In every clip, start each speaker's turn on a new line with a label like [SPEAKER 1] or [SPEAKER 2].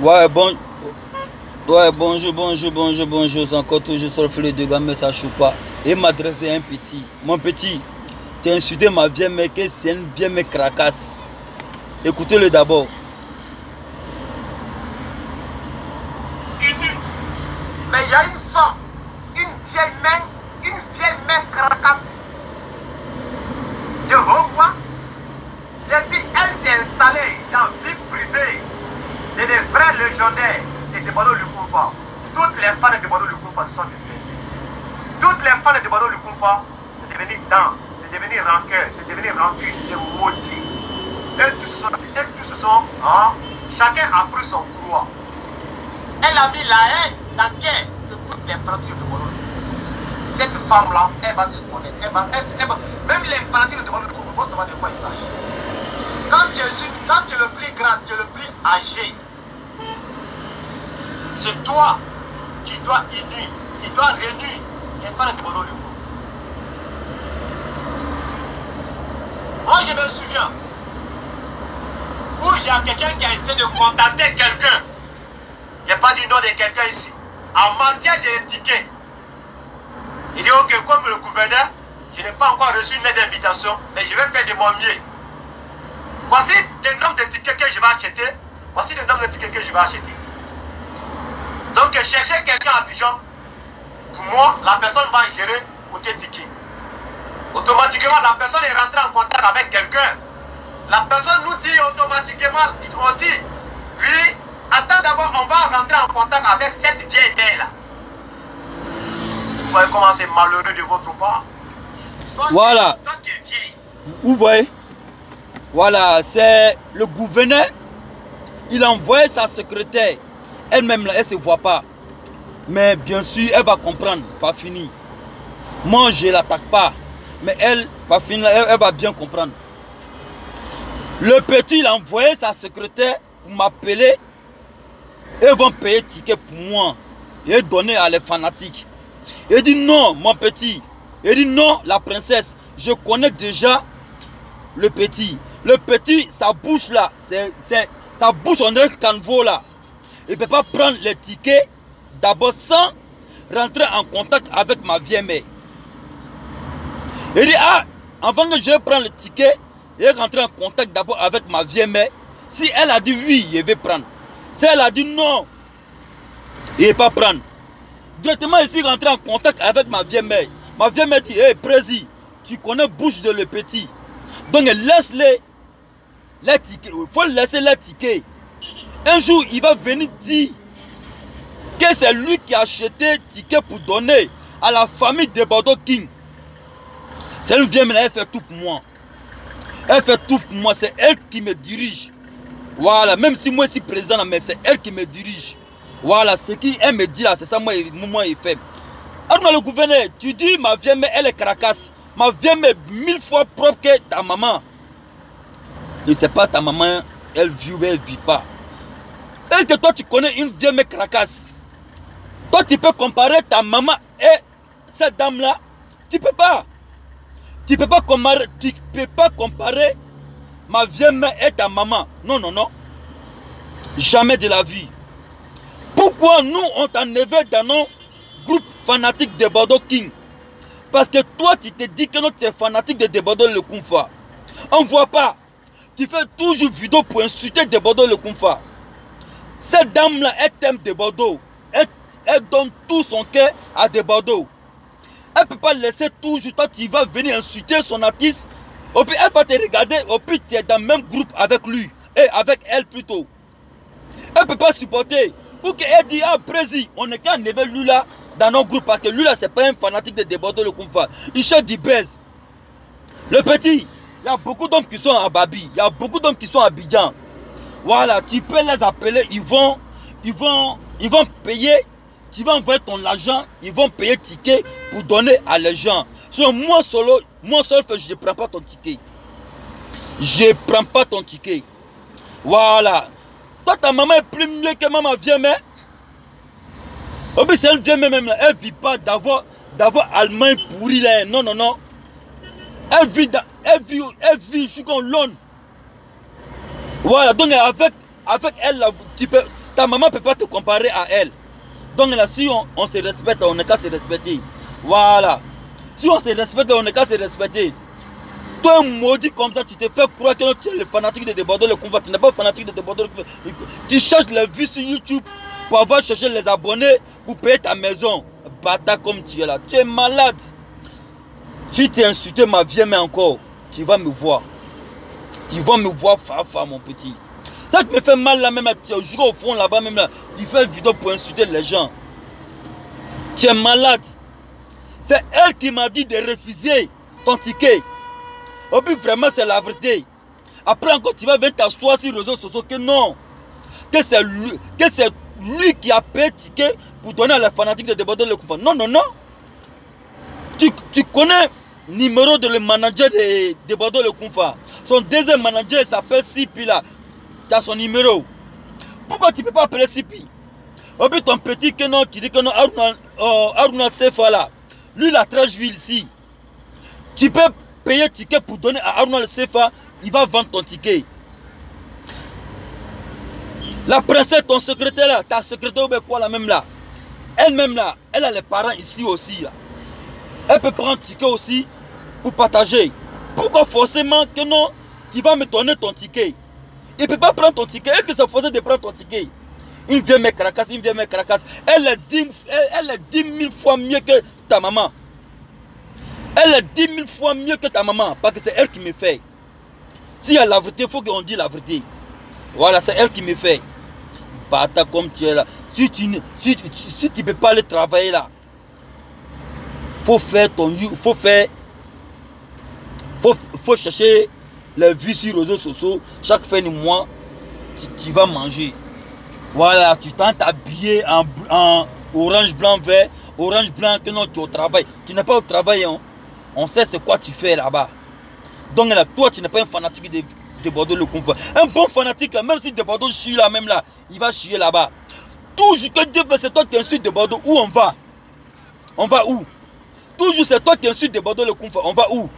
[SPEAKER 1] Ouais, bon, ouais, bonjour. C'est encore toujours sur le feu de gamme, mais ça choue pas. Et m'adresser à un petit. Mon petit, tu as insulté ma vieille mère, que c'est une vieille mère cracasse. Écoutez-le d'abord.
[SPEAKER 2] Mais il y a une femme, une vieille mère cracasse de Haut-Roi. Depuis elle s'est installée dans la vie privée de les vrais légendaires de Debado Lukumfa. Toutes les fans de Debado Lukumfa se sont dispersées. Toutes les fans de Debado Lukumfa, c'est devenu dents, c'est devenu rancœur, c'est devenu rancune, c'est maudit. Et tous se sont, hein, chacun a pris son couloir. Elle a mis la haine, la guerre de toutes les fractures de Debado Lukumfa. Cette femme-là, elle va se connaître. Même les fractures de Debado Lukumfa vont savoir de quoi il s'agit. Quand tu es le plus grand, tu es le plus âgé, c'est toi qui dois unir, qui dois réunir les fans de Debado Lukumfa. Moi, je me souviens où il y a quelqu'un qui a essayé de contacter quelqu'un. Il n'y a pas du nom de quelqu'un ici. En matière de tickets, il dit ok, comme le gouverneur, je n'ai pas encore reçu une lettre d'invitation, mais je vais faire de mon mieux. Voici le nombre de tickets que je vais acheter. Voici le nombre de tickets que je vais acheter. Donc, chercher quelqu'un à Abidjan, pour moi, la personne va gérer côté ticket. Automatiquement, la personne est rentrée en contact avec quelqu'un. La personne nous dit automatiquement, on dit, oui, attends d'abord, on va rentrer en contact avec cette vieille mère-là. Vous voyez comment c'est malheureux de votre part. Toi,
[SPEAKER 1] Voilà.
[SPEAKER 2] toi qui es vieille.
[SPEAKER 1] Vous voyez? Voilà, c'est le gouverneur. Il a envoyé sa secrétaire. Elle-même, elle ne se voit pas. Mais bien sûr, elle va comprendre. Pas fini. Moi, je ne l'attaque pas. Mais elle, pas fini, elle va bien comprendre. Le petit, il a envoyé sa secrétaire pour m'appeler. Ils vont payer ticket pour moi. Et donner à les fanatiques. Il dit non, mon petit. Il dit non, la princesse. Je connais déjà le petit. Le petit, sa bouche là, sa bouche on dirait canevaux là. Il ne peut pas prendre les tickets d'abord sans rentrer en contact avec ma vieille mère. Il dit, ah, avant que je prenne le ticket, il est rentré en contact d'abord avec ma vieille mère. Si elle a dit oui, il va prendre. Si elle a dit non, il ne va pas prendre. Directement, il est rentré en contact avec ma vieille mère. Ma vieille mère dit, hé, président, tu connais bouche de le petit. Donc, laisse-les tickets. Il faut laisser les tickets. Un jour, il va venir dire que c'est lui qui a acheté ticket pour donner à la famille de Bordeaux King. C'est une vieille, mais elle fait tout pour moi. Elle fait tout pour moi. C'est elle qui me dirige. Voilà. Même si moi je suis président, mais c'est elle qui me dirige. Voilà. Ce qu'elle me dit là, c'est ça, moi, il fait. Alors, le gouverneur, tu dis, ma vieille mère, elle est caracasse. Ma vieille mère est 1000 fois propre que ta maman. Je ne sais pas, ta maman, elle vit ou elle ne vit pas. Est-ce que toi, tu connais une vieille mère caracasse? Toi, tu peux comparer ta maman et cette dame-là? Tu ne peux pas. Tu ne peux pas comparer ma vieille mère et ta maman. Non, non, non. Jamais de la vie. Pourquoi nous, on t'a enlevé dans nos groupes fanatiques de Bordeaux King? Parce que toi, tu te dis que tu es fanatique de Debado Lukumfa. On ne voit pas. Tu fais toujours vidéo pour insulter Debado Lukumfa. Cette dame-là, elle t'aime Debado. Elle donne tout son cœur à Debado. Elle ne peut pas laisser toujours. Toi, tu vas venir insulter son artiste. Et puis, elle va te regarder. Et puis, tu es dans le même groupe avec lui. Et avec elle plutôt. Elle ne peut pas supporter. Pour qu'elle dise, ah, président, on n'est qu'à enlever lui là dans nos groupes. Parce que lui là, c'est pas un fanatique de Debado Lukumfa. Il cherche du baise. Le petit, il y a beaucoup d'hommes qui sont à Babi. Il y a beaucoup d'hommes qui sont à Abidjan. Voilà, tu peux les appeler. Ils vont payer. Tu vas envoyer ton argent. Ils vont payer ticket pour donner à les gens. Sur moi seul, je ne prends pas ton ticket. Je ne prends pas ton ticket. Voilà. Toi, ta maman est plus mieux que ma vieille mère. Oh, mais c'est une vieille mère même là. Elle ne vit pas d'avoir Allemagne pourri là. Non, non, non. Elle vit, je suis comme l'homme. Voilà, donc avec elle, là, Ta maman ne peut pas te comparer à elle. Donc là, si on se respecte, on n'est qu'à se respecter. Voilà. Si on se respecte, on n'est qu'à se respecter. Toi, un maudit comme ça, tu te fais croire que tu es le fanatique de Débordeur le combat. Tu n'es pas fanatique de Débordeur le combat. Tu cherches les vues sur YouTube pour avoir cherché les abonnés pour payer ta maison. Bâtard comme tu es là. Tu es malade. Si tu es insulté ma vieille mère encore, tu vas me voir. Tu vas me voir, Fafa, mon petit. Ça qui me fait mal là même, tu joues au fond là-bas même là. Tu fais une vidéo pour insulter les gens. Tu es malade. C'est elle qui m'a dit de refuser ton ticket. Et puis vraiment c'est la vérité. Après encore tu vas venir t'asseoir sur les réseaux sociaux que non. Que c'est lui qui a payé le ticket pour donner à la fanatique de Débordeur le Koufa. Non, non, non. Tu connais le numéro de le manager de Débordeur le Koufa. Son deuxième manager s'appelle Sipi là. Tu as son numéro. Pourquoi tu ne peux pas appeler Sipi? Et puis ton petit que non, tu dis que non, Aruna Sefa là. Lui la Trècheville ici. Tu peux payer ticket pour donner à Aruna Sefa, il va vendre ton ticket. La princesse, ton secrétaire là, ta secrétaire ou quoi là même là. Elle-même là, elle a les parents ici aussi là. Elle peut prendre ticket aussi pour partager. Pourquoi forcément que non, tu vas me donner ton ticket? Il ne peut pas prendre ton ticket. Est-ce que c'est forcé de prendre ton ticket? Il vient me cracasse, il vient me cracasse. Elle est 10 000 fois mieux que ta maman. Elle est 10 000 fois mieux que ta maman. Parce que c'est elle qui me fait. S'il y a la vérité, il faut qu'on dise la vérité. Voilà, c'est elle qui me fait. Bata comme tu es là. Si tu ne peux pas aller travailler là, faut faire ton... Faut chercher les vues sur les réseaux sociaux. Chaque fin de mois, tu vas manger. Voilà, tu t'es habillé en orange, blanc, vert. Orange, blanc, que non, tu es au travail. Tu n'es pas au travail, hein. On sait c'est quoi tu fais là-bas. Donc là, toi, tu n'es pas un fanatique de Débordeur le Koufa. Un bon fanatique, là, même si Débordeur chie là, même là, il va chier là-bas. Toujours que Dieu fait, c'est toi qui insultes Débordeur. Où on va? On va où? Toujours c'est toi qui insultes Débordeur le Koufa. On va où?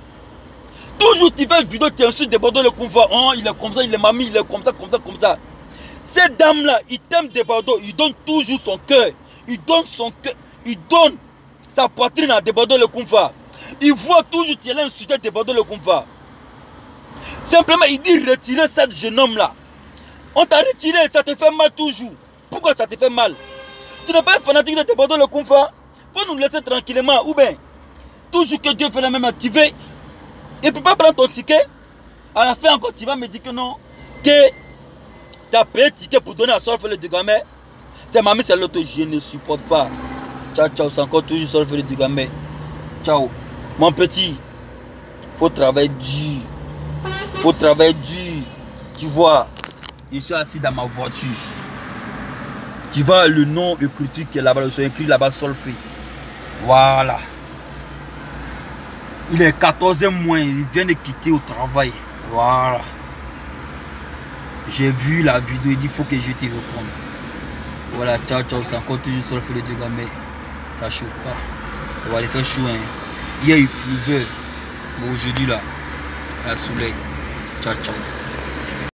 [SPEAKER 1] Toujours tu fais une vidéo, tu insultes Débordeur le Koufa. Oh, il est comme ça, il est mamie, il est comme ça, comme ça, comme ça. Cette dame-là, il t'aime Débordeur, il donne toujours son cœur. Il donne son cœur, il donne sa poitrine à Débordeur le Koufa. Il voit toujours tu es là insulter Débordeur le Koufa. Simplement, il dit retirer cette jeune homme-là. On t'a retiré, ça te fait mal toujours. Pourquoi ça te fait mal? Tu n'es pas un fanatique de Débordeur le Koufa. Il faut nous laisser tranquillement. Ou bien, toujours que Dieu fait la même activité, il ne peut pas prendre ton ticket. À la fin encore, tu vas me dire que non. Que tu as payé le ticket pour donner à Solfele de Gamay. C'est mamie, c'est l'autre, je ne supporte pas. Ciao, ciao, c'est encore toujours Solfele de Gamay. Ciao. Mon petit, il faut travailler dur. Il faut travailler dur. Tu vois, je suis assis dans ma voiture. Tu vois le nom écrit qui est là-bas, c'est écrit là-bas Solfé. Voilà. Il est 14e mois, il vient de quitter au travail. Voilà. J'ai vu la vidéo, il dit faut que je te réponde. Voilà, ciao, ciao, c'est encore toujours Solfé de Gamay. Ça chauffe pas. Voilà, il fait chaud. Hein. Hier il pleuvait. Mais aujourd'hui là, il y a le soleil. Ciao, ciao.